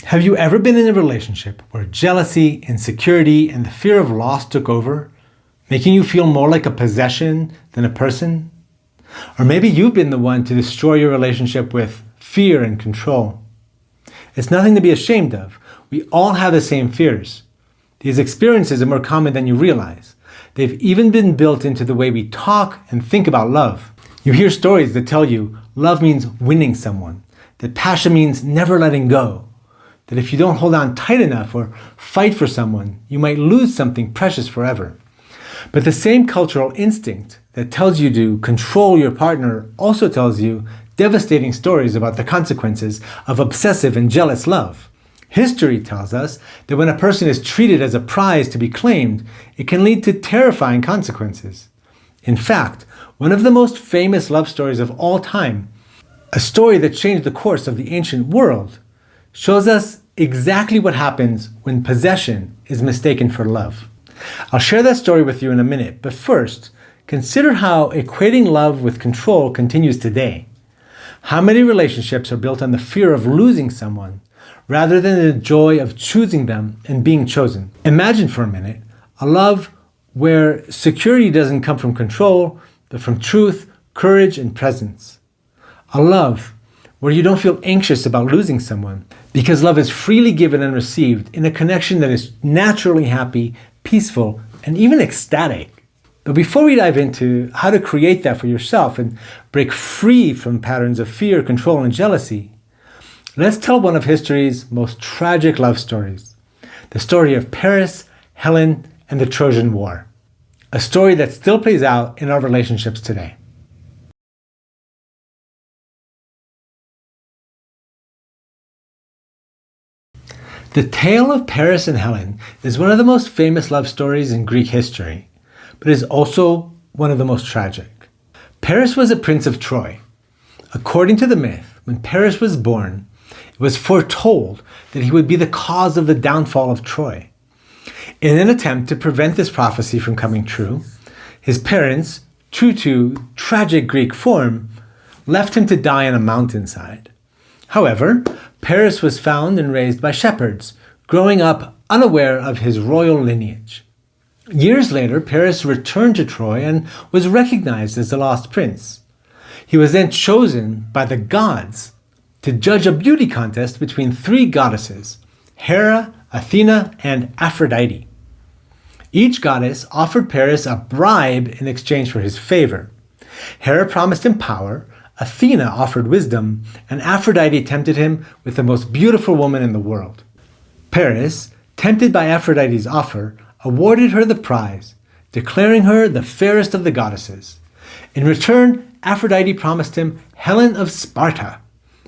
Have you ever been in a relationship where jealousy, insecurity, and the fear of loss took over, making you feel more like a possession than a person? Or maybe you've been the one to destroy your relationship with fear and control. It's nothing to be ashamed of. We all have the same fears. These experiences are more common than you realize. They've even been built into the way we talk and think about love. You hear stories that tell you love means winning someone, that passion means never letting go, that if you don't hold on tight enough or fight for someone, you might lose something precious forever. But the same cultural instinct that tells you to control your partner also tells you devastating stories about the consequences of obsessive and jealous love. History tells us that when a person is treated as a prize to be claimed, it can lead to terrifying consequences. In fact, one of the most famous love stories of all time, a story that changed the course of the ancient world, shows us exactly what happens when possession is mistaken for love. I'll share that story with you in a minute, but first, consider how equating love with control continues today. How many relationships are built on the fear of losing someone, rather than the joy of choosing them and being chosen? Imagine for a minute a love where security doesn't come from control, but from truth, courage, and presence. A love where you don't feel anxious about losing someone, because love is freely given and received in a connection that is naturally happy, peaceful, and even ecstatic. But before we dive into how to create that for yourself and break free from patterns of fear, control, and jealousy, let's tell one of history's most tragic love stories, the story of Paris, Helen, and the Trojan War, a story that still plays out in our relationships today. The tale of Paris and Helen is one of the most famous love stories in Greek history, but is also one of the most tragic. Paris was a prince of Troy. According to the myth, when Paris was born, it was foretold that he would be the cause of the downfall of Troy. In an attempt to prevent this prophecy from coming true, his parents, true to tragic Greek form, left him to die on a mountainside. However, Paris was found and raised by shepherds, growing up unaware of his royal lineage. Years later, Paris returned to Troy and was recognized as the lost prince. He was then chosen by the gods to judge a beauty contest between three goddesses, Hera, Athena, and Aphrodite. Each goddess offered Paris a bribe in exchange for his favor. Hera promised him power, Athena offered wisdom, and Aphrodite tempted him with the most beautiful woman in the world. Paris, tempted by Aphrodite's offer, awarded her the prize, declaring her the fairest of the goddesses. In return, Aphrodite promised him Helen of Sparta,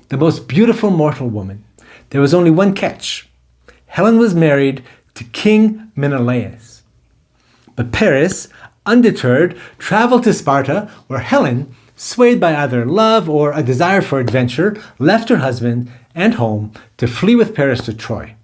the most beautiful mortal woman. There was only one catch. Helen was married to King Menelaus. But Paris, undeterred, traveled to Sparta, where Helen, swayed by either love or a desire for adventure, left her husband and home to flee with Paris to Troy.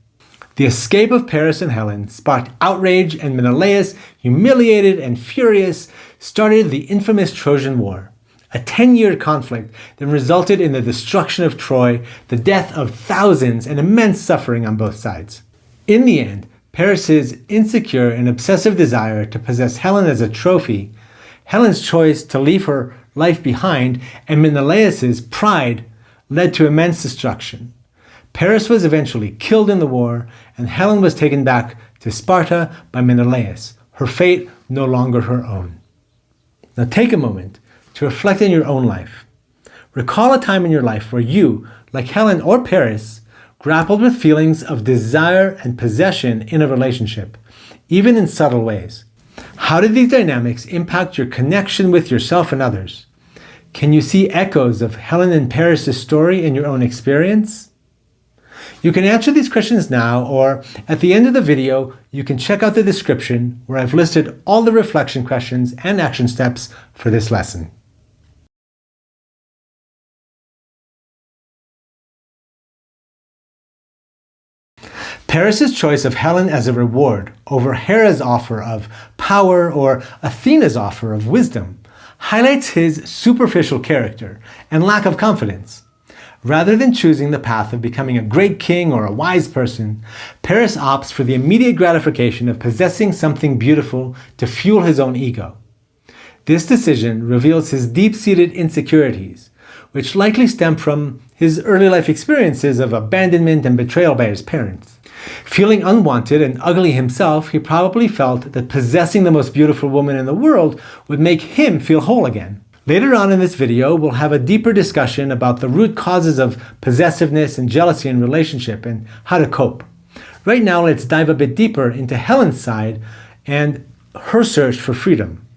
The escape of Paris and Helen sparked outrage, and Menelaus, humiliated and furious, started the infamous Trojan War, a 10-year conflict that resulted in the destruction of Troy, the death of thousands, and immense suffering on both sides. In the end, Paris's insecure and obsessive desire to possess Helen as a trophy, Helen's choice to leave her life behind, and Menelaus's pride led to immense destruction. Paris was eventually killed in the war, and Helen was taken back to Sparta by Menelaus, her fate no longer her own. Now take a moment to reflect on your own life. Recall a time in your life where you, like Helen or Paris, grappled with feelings of desire and possession in a relationship, even in subtle ways. How did these dynamics impact your connection with yourself and others? Can you see echoes of Helen and Paris' story in your own experience? You can answer these questions now, or at the end of the video, you can check out the description where I've listed all the reflection questions and action steps for this lesson. Paris' choice of Helen as a reward over Hera's offer of power or Athena's offer of wisdom highlights his superficial character and lack of confidence. Rather than choosing the path of becoming a great king or a wise person, Paris opts for the immediate gratification of possessing something beautiful to fuel his own ego. This decision reveals his deep-seated insecurities, which likely stem from his early life experiences of abandonment and betrayal by his parents. Feeling unwanted and ugly himself, he probably felt that possessing the most beautiful woman in the world would make him feel whole again. Later on in this video, we'll have a deeper discussion about the root causes of possessiveness and jealousy in relationship and how to cope. Right now, let's dive a bit deeper into Helen's side and her search for freedom.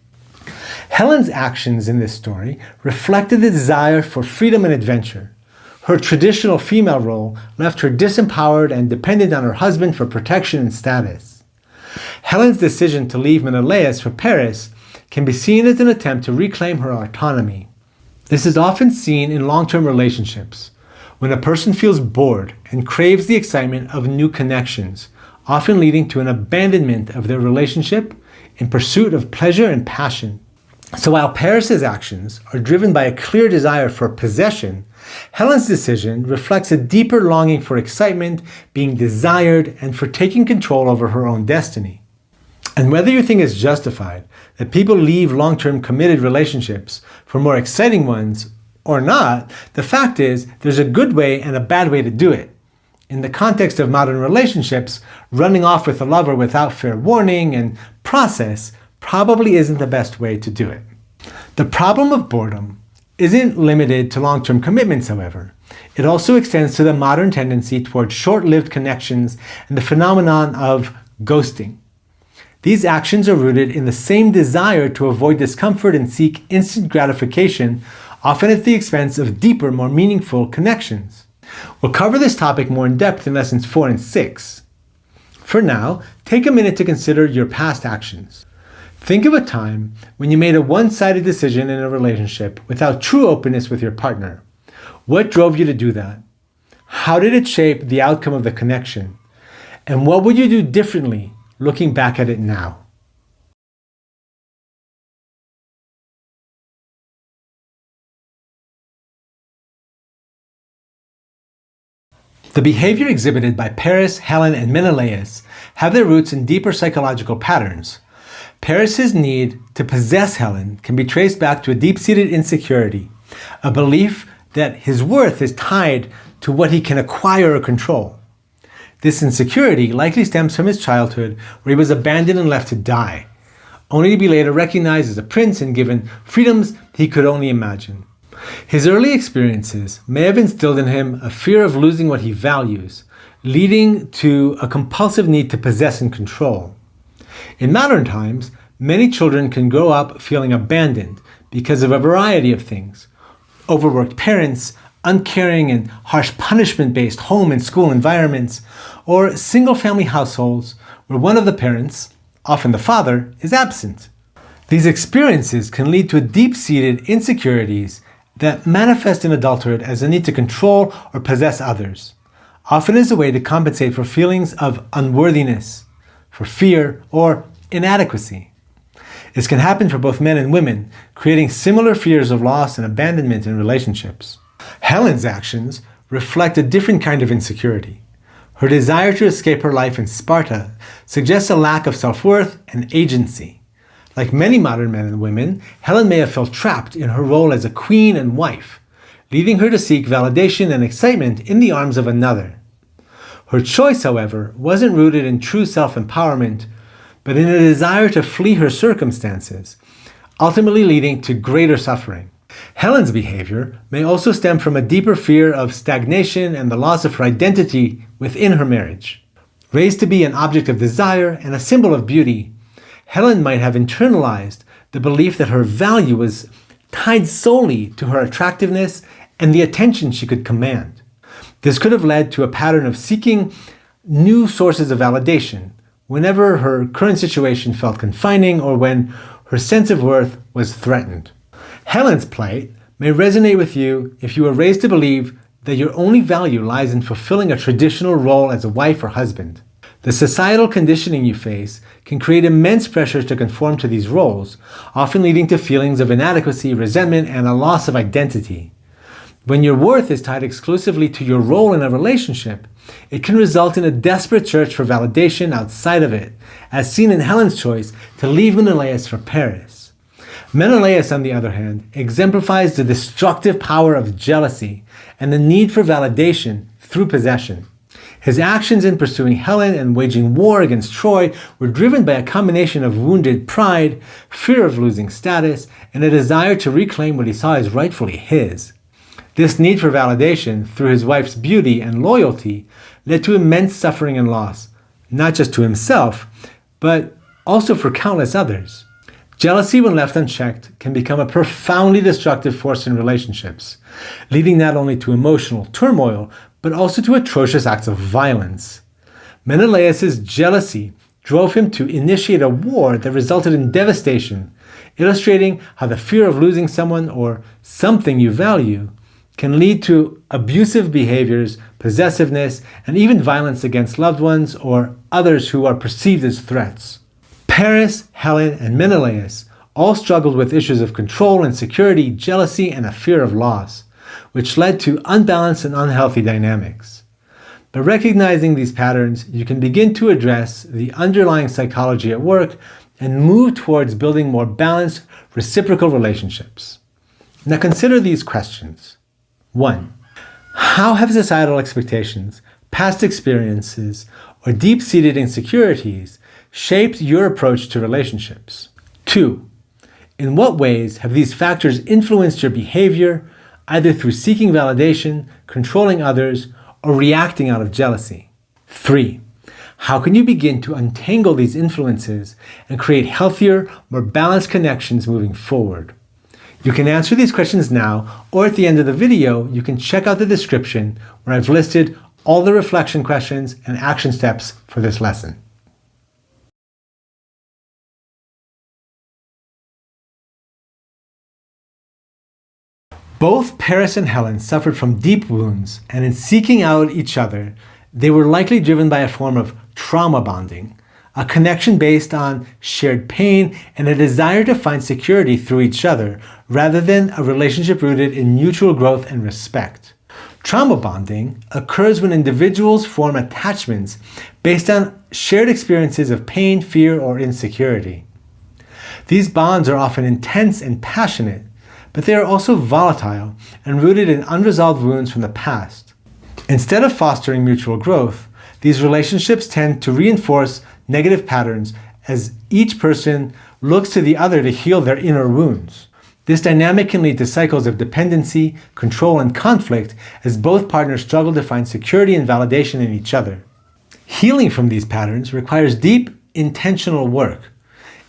Helen's actions in this story reflected the desire for freedom and adventure. Her traditional female role left her disempowered and dependent on her husband for protection and status. Helen's decision to leave Menelaus for Paris can be seen as an attempt to reclaim her autonomy. This is often seen in long-term relationships, when a person feels bored and craves the excitement of new connections, often leading to an abandonment of their relationship in pursuit of pleasure and passion. So while Paris's actions are driven by a clear desire for possession, Helen's decision reflects a deeper longing for excitement, being desired, and for taking control over her own destiny. And whether you think it's justified that people leave long-term committed relationships for more exciting ones or not, the fact is there's a good way and a bad way to do it. In the context of modern relationships, running off with a lover without fair warning and process probably isn't the best way to do it. The problem of boredom isn't limited to long-term commitments, however. It also extends to the modern tendency towards short-lived connections and the phenomenon of ghosting. These actions are rooted in the same desire to avoid discomfort and seek instant gratification, often at the expense of deeper, more meaningful connections. We'll cover this topic more in depth in lessons 4 and 6. For now, take a minute to consider your past actions. Think of a time when you made a one-sided decision in a relationship without true openness with your partner. What drove you to do that? How did it shape the outcome of the connection? And what would you do differently looking back at it now? The behavior exhibited by Paris, Helen, and Menelaus have their roots in deeper psychological patterns. Paris's need to possess Helen can be traced back to a deep-seated insecurity, a belief that his worth is tied to what he can acquire or control. This insecurity likely stems from his childhood, where he was abandoned and left to die, only to be later recognized as a prince and given freedoms he could only imagine. His early experiences may have instilled in him a fear of losing what he values, leading to a compulsive need to possess and control. In modern times, many children can grow up feeling abandoned because of a variety of things: overworked parents, uncaring and harsh punishment-based home and school environments, or single-family households where one of the parents, often the father, is absent. These experiences can lead to deep-seated insecurities that manifest in adulthood as a need to control or possess others, often as a way to compensate for feelings of unworthiness, for fear, or inadequacy. This can happen for both men and women, creating similar fears of loss and abandonment in relationships. Helen's actions reflect a different kind of insecurity. Her desire to escape her life in Sparta suggests a lack of self-worth and agency. Like many modern men and women, Helen may have felt trapped in her role as a queen and wife, leading her to seek validation and excitement in the arms of another. Her choice, however, wasn't rooted in true self-empowerment, but in a desire to flee her circumstances, ultimately leading to greater suffering. Helen's behavior may also stem from a deeper fear of stagnation and the loss of her identity within her marriage. Raised to be an object of desire and a symbol of beauty, Helen might have internalized the belief that her value was tied solely to her attractiveness and the attention she could command. This could have led to a pattern of seeking new sources of validation whenever her current situation felt confining or when her sense of worth was threatened. Helen's plight may resonate with you if you were raised to believe that your only value lies in fulfilling a traditional role as a wife or husband. The societal conditioning you face can create immense pressure to conform to these roles, often leading to feelings of inadequacy, resentment, and a loss of identity. When your worth is tied exclusively to your role in a relationship, it can result in a desperate search for validation outside of it, as seen in Helen's choice to leave Menelaus for Paris. Menelaus, on the other hand, exemplifies the destructive power of jealousy and the need for validation through possession. His actions in pursuing Helen and waging war against Troy were driven by a combination of wounded pride, fear of losing status, and a desire to reclaim what he saw as rightfully his. This need for validation through his wife's beauty and loyalty led to immense suffering and loss, not just to himself, but also for countless others. Jealousy, when left unchecked, can become a profoundly destructive force in relationships, leading not only to emotional turmoil, but also to atrocious acts of violence. Menelaus' jealousy drove him to initiate a war that resulted in devastation, illustrating how the fear of losing someone or something you value can lead to abusive behaviors, possessiveness, and even violence against loved ones or others who are perceived as threats. Paris, Helen, and Menelaus all struggled with issues of control, insecurity, jealousy, and a fear of loss, which led to unbalanced and unhealthy dynamics. By recognizing these patterns, you can begin to address the underlying psychology at work and move towards building more balanced, reciprocal relationships. Now consider these questions. 1. How have societal expectations, past experiences, or deep-seated insecurities shaped your approach to relationships? 2. In what ways have these factors influenced your behavior, either through seeking validation, controlling others, or reacting out of jealousy? 3. How can you begin to untangle these influences and create healthier, more balanced connections moving forward? You can answer these questions now, or at the end of the video, you can check out the description where I've listed all the reflection questions and action steps for this lesson. Both Paris and Helen suffered from deep wounds, and in seeking out each other, they were likely driven by a form of trauma bonding, a connection based on shared pain and a desire to find security through each other, rather than a relationship rooted in mutual growth and respect. Trauma bonding occurs when individuals form attachments based on shared experiences of pain, fear, or insecurity. These bonds are often intense and passionate, but they are also volatile and rooted in unresolved wounds from the past. Instead of fostering mutual growth, these relationships tend to reinforce negative patterns as each person looks to the other to heal their inner wounds. This dynamic can lead to cycles of dependency, control, and conflict as both partners struggle to find security and validation in each other. Healing from these patterns requires deep, intentional work.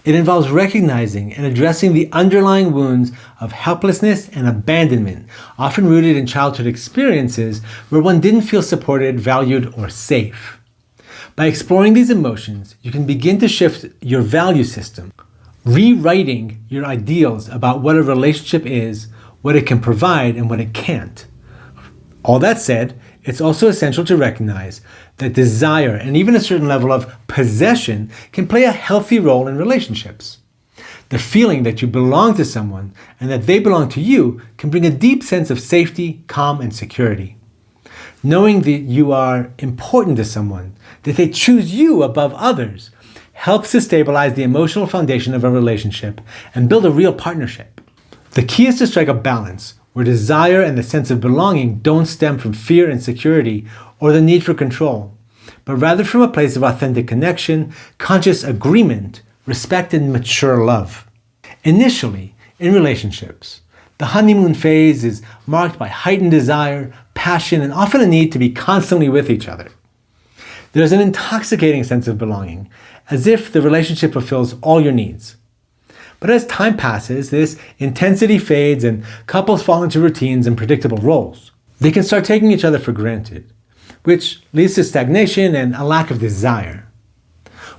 It involves recognizing and addressing the underlying wounds of helplessness and abandonment, often rooted in childhood experiences where one didn't feel supported, valued, or safe. By exploring these emotions, you can begin to shift your value system, rewriting your ideals about what a relationship is, what it can provide, and what it can't. All that said, it's also essential to recognize that desire and even a certain level of possession can play a healthy role in relationships. The feeling that you belong to someone and that they belong to you can bring a deep sense of safety, calm, and security. Knowing that you are important to someone, that they choose you above others, helps to stabilize the emotional foundation of a relationship and build a real partnership. The key is to strike a balance where desire and the sense of belonging don't stem from fear, insecurity, or the need for control, but rather from a place of authentic connection, conscious agreement, respect, and mature love. Initially, in relationships, the honeymoon phase is marked by heightened desire, passion, and often a need to be constantly with each other. There's an intoxicating sense of belonging, as if the relationship fulfills all your needs. But as time passes, this intensity fades and couples fall into routines and predictable roles. They can start taking each other for granted, which leads to stagnation and a lack of desire.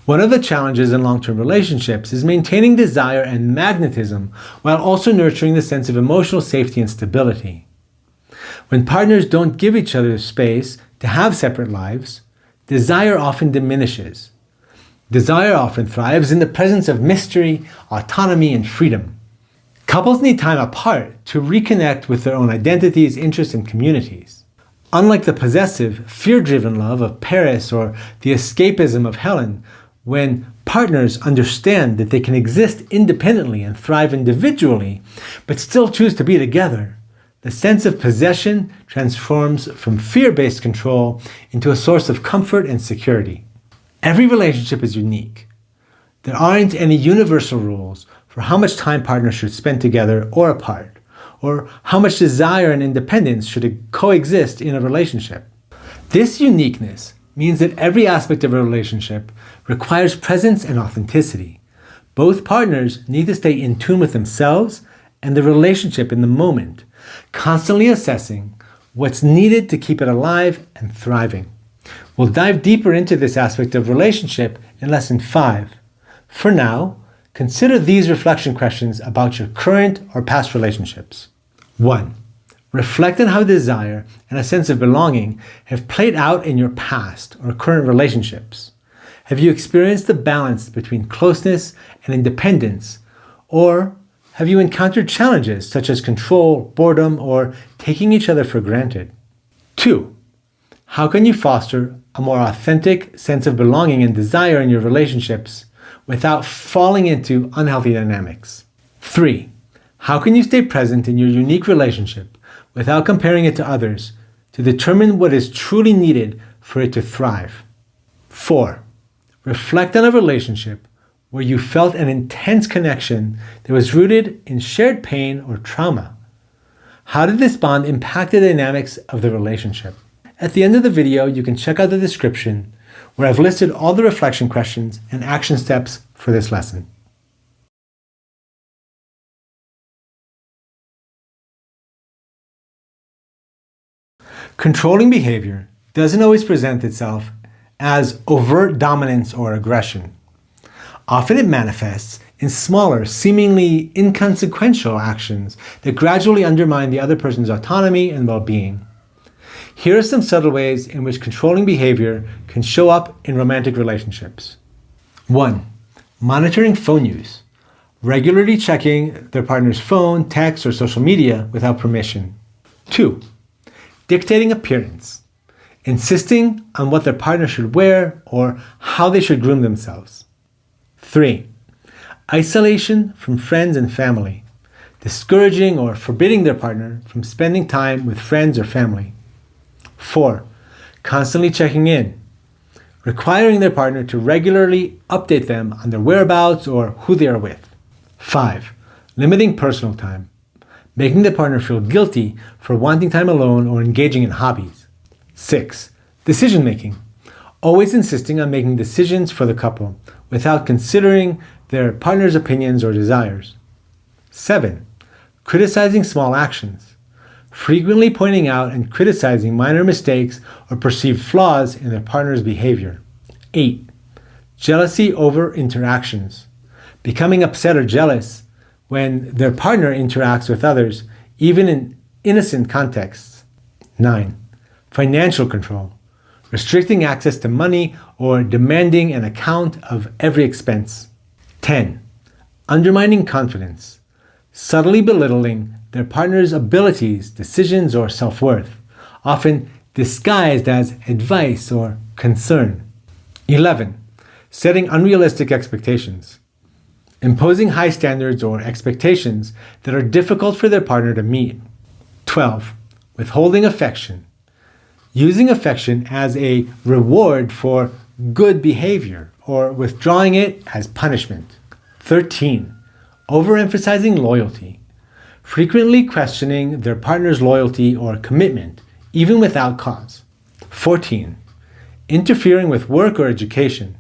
One of the challenges in long-term relationships is maintaining desire and magnetism while also nurturing the sense of emotional safety and stability. When partners don't give each other space to have separate lives, desire often diminishes. Desire often thrives in the presence of mystery, autonomy, and freedom. Couples need time apart to reconnect with their own identities, interests, and communities. Unlike the possessive, fear-driven love of Paris or the escapism of Helen, when partners understand that they can exist independently and thrive individually, but still choose to be together, the sense of possession transforms from fear-based control into a source of comfort and security. Every relationship is unique. There aren't any universal rules for how much time partners should spend together or apart, or how much desire and independence should coexist in a relationship. This uniqueness means that every aspect of a relationship requires presence and authenticity. Both partners need to stay in tune with themselves and the relationship in the moment, constantly assessing what's needed to keep it alive and thriving. We'll dive deeper into this aspect of relationship in Lesson 5. For now, consider these reflection questions about your current or past relationships. 1. Reflect on how desire and a sense of belonging have played out in your past or current relationships. Have you experienced the balance between closeness and independence, or have you encountered challenges such as control, boredom, or taking each other for granted? 2. How can you foster a more authentic sense of belonging and desire in your relationships without falling into unhealthy dynamics? 3. How can you stay present in your unique relationship without comparing it to others to determine what is truly needed for it to thrive? 4. Reflect on a relationship where you felt an intense connection that was rooted in shared pain or trauma. How did this bond impact the dynamics of the relationship? At the end of the video, you can check out the description where I've listed all the reflection questions and action steps for this lesson. Controlling behavior doesn't always present itself as overt dominance or aggression. Often it manifests in smaller, seemingly inconsequential actions that gradually undermine the other person's autonomy and well-being. Here are some subtle ways in which controlling behavior can show up in romantic relationships. 1. Monitoring phone use. Regularly checking their partner's phone, text, or social media without permission. 2. Dictating appearance. Insisting on what their partner should wear or how they should groom themselves. 3. Isolation from friends and family. Discouraging or forbidding their partner from spending time with friends or family. 4. Constantly checking in. Requiring their partner to regularly update them on their whereabouts or who they are with. 5. Limiting personal time. Making the partner feel guilty for wanting time alone or engaging in hobbies. 6. Decision making. Always insisting on making decisions for the couple without considering their partner's opinions or desires. 7. Criticizing small actions. Frequently pointing out and criticizing minor mistakes or perceived flaws in their partner's behavior. 8. Jealousy over interactions. Becoming upset or jealous when their partner interacts with others, even in innocent contexts. 9. Financial control. Restricting access to money or demanding an account of every expense. 10. Undermining confidence. Subtly belittling their partner's abilities, decisions, or self-worth, often disguised as advice or concern. 11. Setting unrealistic expectations. Imposing high standards or expectations that are difficult for their partner to meet. 12. Withholding affection. Using affection as a reward for good behavior or withdrawing it as punishment. 13. Overemphasizing loyalty. Frequently questioning their partner's loyalty or commitment, even without cause. 14. Interfering with work or education.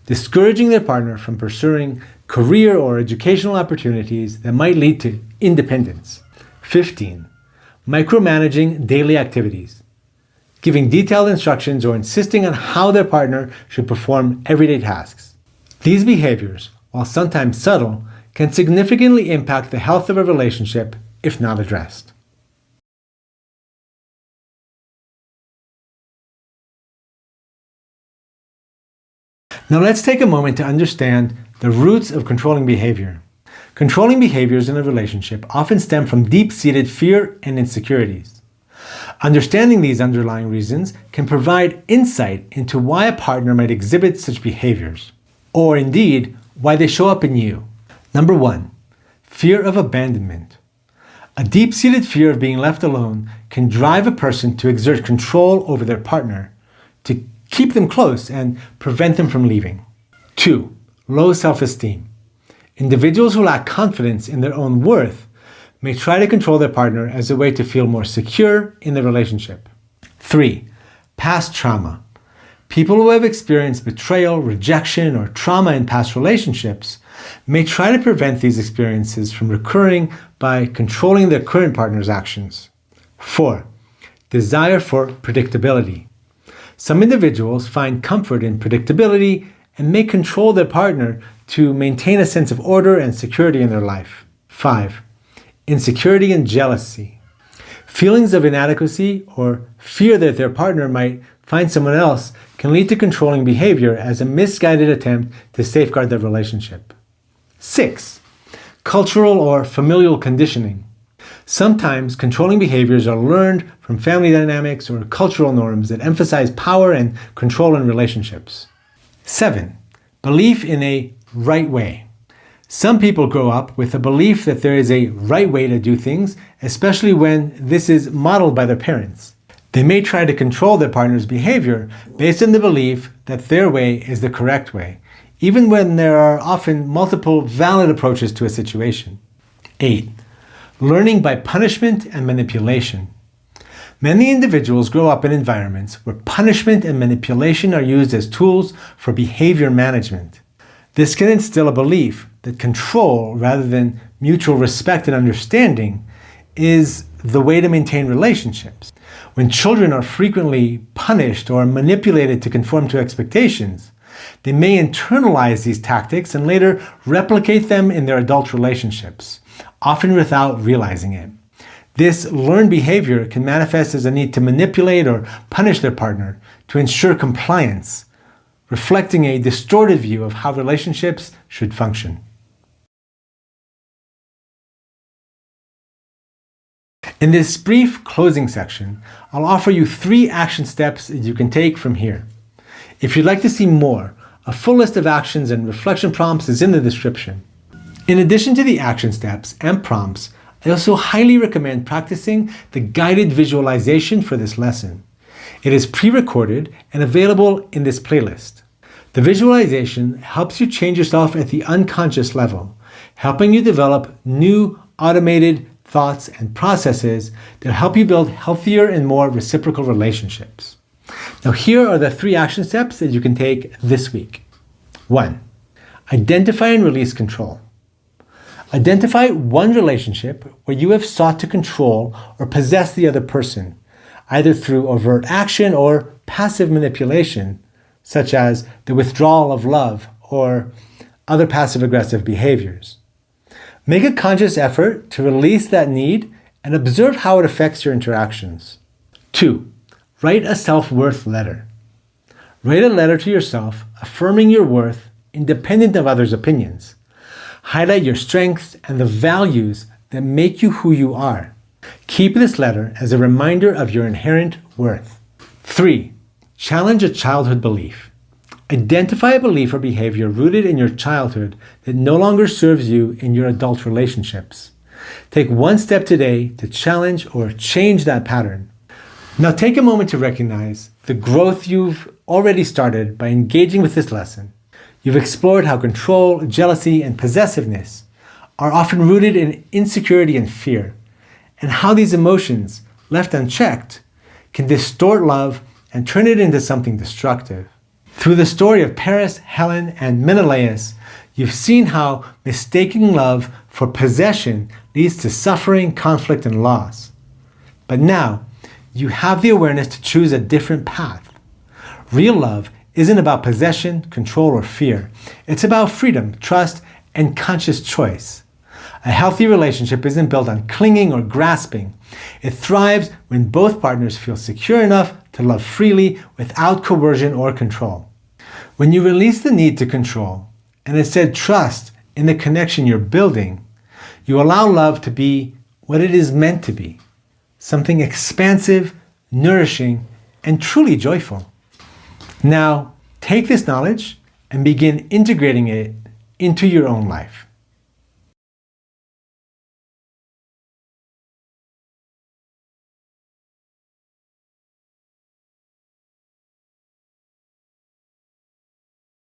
Discouraging their partner from pursuing career or educational opportunities that might lead to independence. 15. Micromanaging daily activities. Giving detailed instructions or insisting on how their partner should perform everyday tasks. These behaviors, while sometimes subtle, can significantly impact the health of a relationship if not addressed. Now let's take a moment to understand the roots of controlling behavior. Controlling behaviors in a relationship often stem from deep-seated fear and insecurities. Understanding these underlying reasons can provide insight into why a partner might exhibit such behaviors, or indeed, why they show up in you. Number 1, fear of abandonment. A deep-seated fear of being left alone can drive a person to exert control over their partner, to keep them close and prevent them from leaving. 2, low self-esteem. Individuals who lack confidence in their own worth may try to control their partner as a way to feel more secure in the relationship. 3, past trauma. People who have experienced betrayal, rejection, or trauma in past relationships may try to prevent these experiences from recurring by controlling their current partner's actions. 4, desire for predictability. Some individuals find comfort in predictability and may control their partner to maintain a sense of order and security in their life. 5, insecurity and jealousy. Feelings of inadequacy or fear that their partner might find someone else can lead to controlling behavior as a misguided attempt to safeguard their relationship. 6, cultural or familial conditioning. Sometimes controlling behaviors are learned from family dynamics or cultural norms that emphasize power and control in relationships. 7, belief in a right way. Some people grow up with a belief that there is a right way to do things, especially when this is modeled by their parents. They may try to control their partner's behavior based on the belief that their way is the correct way, even when there are often multiple valid approaches to a situation. 8, learning by punishment and manipulation. Many individuals grow up in environments where punishment and manipulation are used as tools for behavior management. This can instill a belief that control, rather than mutual respect and understanding, is the way to maintain relationships. When children are frequently punished or manipulated to conform to expectations, they may internalize these tactics and later replicate them in their adult relationships, often without realizing it. This learned behavior can manifest as a need to manipulate or punish their partner to ensure compliance, reflecting a distorted view of how relationships should function. In this brief closing section, I'll offer you 3 action steps that you can take from here. If you'd like to see more, a full list of actions and reflection prompts is in the description. In addition to the action steps and prompts, I also highly recommend practicing the guided visualization for this lesson. It is pre-recorded and available in this playlist. The visualization helps you change yourself at the unconscious level, helping you develop new automated thoughts and processes that help you build healthier and more reciprocal relationships. Now, here are the 3 action steps that you can take this week. 1, identify and release control. Identify one relationship where you have sought to control or possess the other person, either through overt action or passive manipulation, such as the withdrawal of love or other passive-aggressive behaviors. Make a conscious effort to release that need and observe how it affects your interactions. 2, write a self-worth letter. Write a letter to yourself affirming your worth independent of others' opinions. Highlight your strengths and the values that make you who you are. Keep this letter as a reminder of your inherent worth. 3, challenge a childhood belief. Identify a belief or behavior rooted in your childhood that no longer serves you in your adult relationships. Take one step today to challenge or change that pattern. Now take a moment to recognize the growth you've already started by engaging with this lesson. You've explored how control, jealousy, and possessiveness are often rooted in insecurity and fear, and how these emotions, left unchecked, can distort love and turn it into something destructive. Through the story of Paris, Helen, and Menelaus, you've seen how mistaking love for possession leads to suffering, conflict, and loss. But now, you have the awareness to choose a different path. Real love isn't about possession, control, or fear. It's about freedom, trust, and conscious choice. A healthy relationship isn't built on clinging or grasping. It thrives when both partners feel secure enough to love freely without coercion or control. When you release the need to control and instead trust in the connection you're building, You allow love to be what it is meant to be, something expansive, nourishing, and truly joyful. Now, take this knowledge and begin integrating it into your own life.